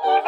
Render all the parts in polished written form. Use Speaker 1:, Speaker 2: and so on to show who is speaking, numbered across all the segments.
Speaker 1: Hey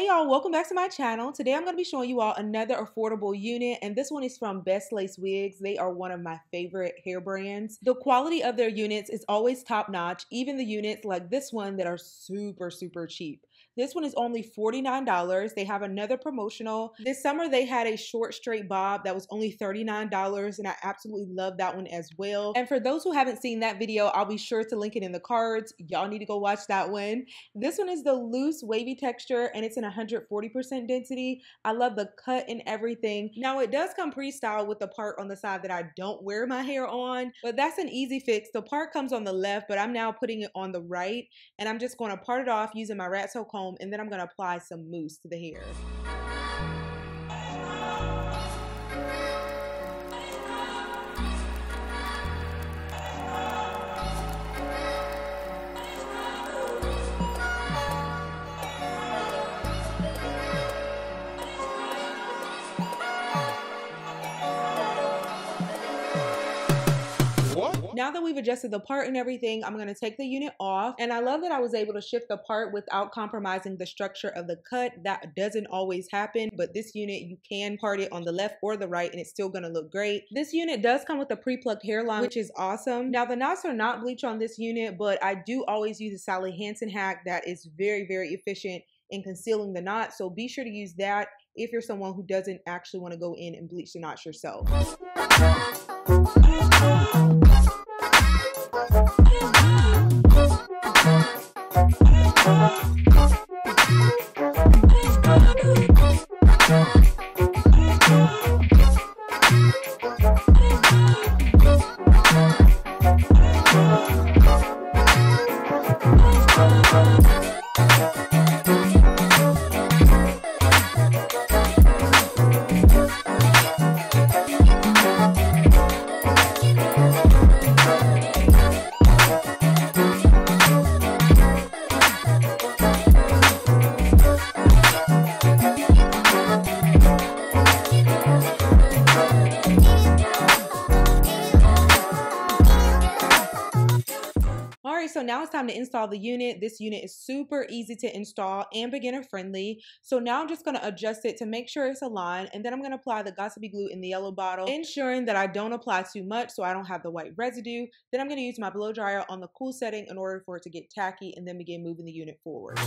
Speaker 1: y'all, welcome back to my channel. Today I'm going to be showing you all another affordable unit, and this one is from Bestlacewigs. They are one of my favorite hair brands. The quality of their units is always top notch, even the units like this one that are super cheap. This one is only $49. They have another promotional. This summer they had a short straight bob that was only $39, and I absolutely love that one as well. And for those who haven't seen that video, I'll be sure to link it in the cards. Y'all need to go watch that one. This one is the loose wavy texture, and it's in 140% density. I love the cut and everything. Now it does come pre-styled with the part on the side that I don't wear my hair on, but that's an easy fix. The part comes on the left, but I'm now putting it on the right, and I'm just going to part it off using my rat tail comb, and then I'm going to apply some mousse to the hair. Now that we've adjusted the part and everything, I'm going to take the unit off, and I love that I was able to shift the part without compromising the structure of the cut. That doesn't always happen, but this unit you can part it on the left or the right and it's still going to look great. This unit does come with a pre-plucked hairline, which is awesome. Now the knots are not bleached on this unit, but I do always use a Sally Hansen hack that is very efficient in concealing the knot, so be sure to use that if you're someone who doesn't actually want to go in and bleach the knots yourself. So now it's time to install the unit. This unit is super easy to install and beginner friendly. So now I'm just going to adjust it to make sure it's aligned, and then I'm going to apply the gossipy glue in the yellow bottle, ensuring that I don't apply too much so I don't have the white residue. Then I'm going to use my blow dryer on the cool setting in order for it to get tacky, and then begin moving the unit forward.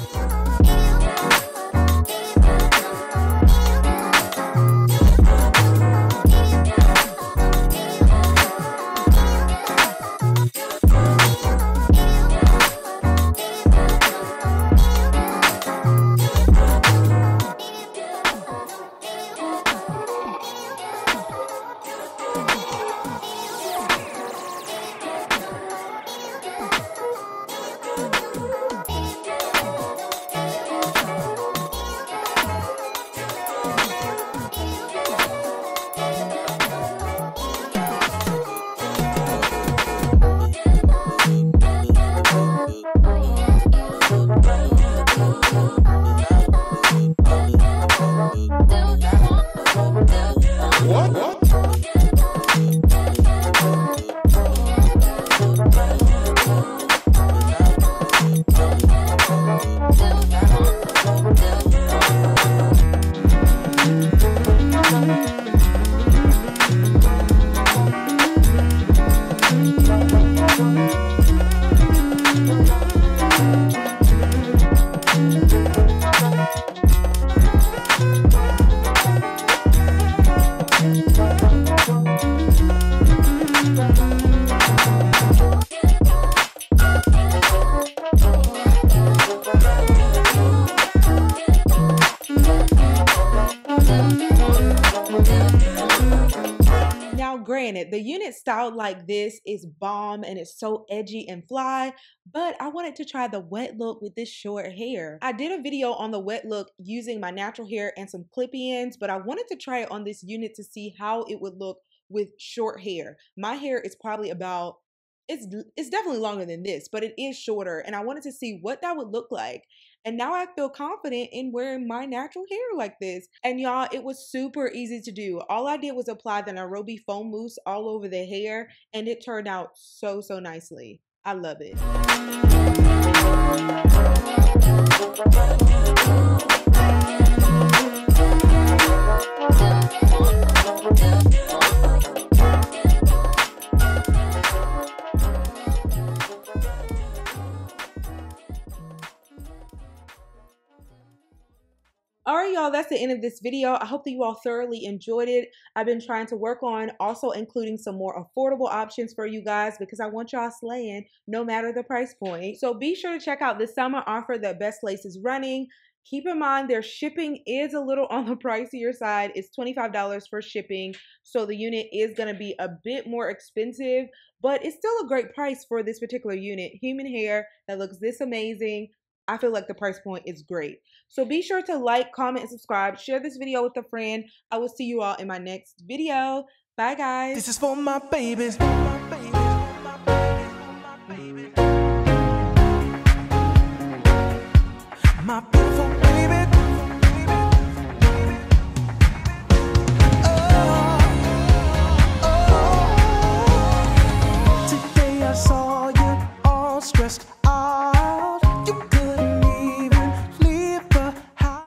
Speaker 1: Granted, the unit styled like this is bomb and it's so edgy and fly, but I wanted to try the wet look with this short hair. I did a video on the wet look using my natural hair and some clip-ins, but I wanted to try it on this unit to see how it would look with short hair. My hair is probably about it's definitely longer than this, but it is shorter, and I wanted to see what that would look like. And now I feel confident in wearing my natural hair like this. And y'all, it was super easy to do. All I did was apply the Nairobi foam mousse all over the hair, and it turned out so nicely. I love it. Alright y'all, that's the end of this video. I hope that you all thoroughly enjoyed it. I've been trying to work on also including some more affordable options for you guys because I want y'all slaying no matter the price point. So be sure to check out the summer offer that Bestlace is running. Keep in mind their shipping is a little on the pricier side. It's $25 for shipping, so the unit is going to be a bit more expensive, but it's still a great price for this particular unit. Human hair that looks this amazing. I feel like the price point is great. So be sure to like, comment, and subscribe. Share this video with a friend. I will see you all in my next video. Bye, guys.
Speaker 2: This is for my babies. My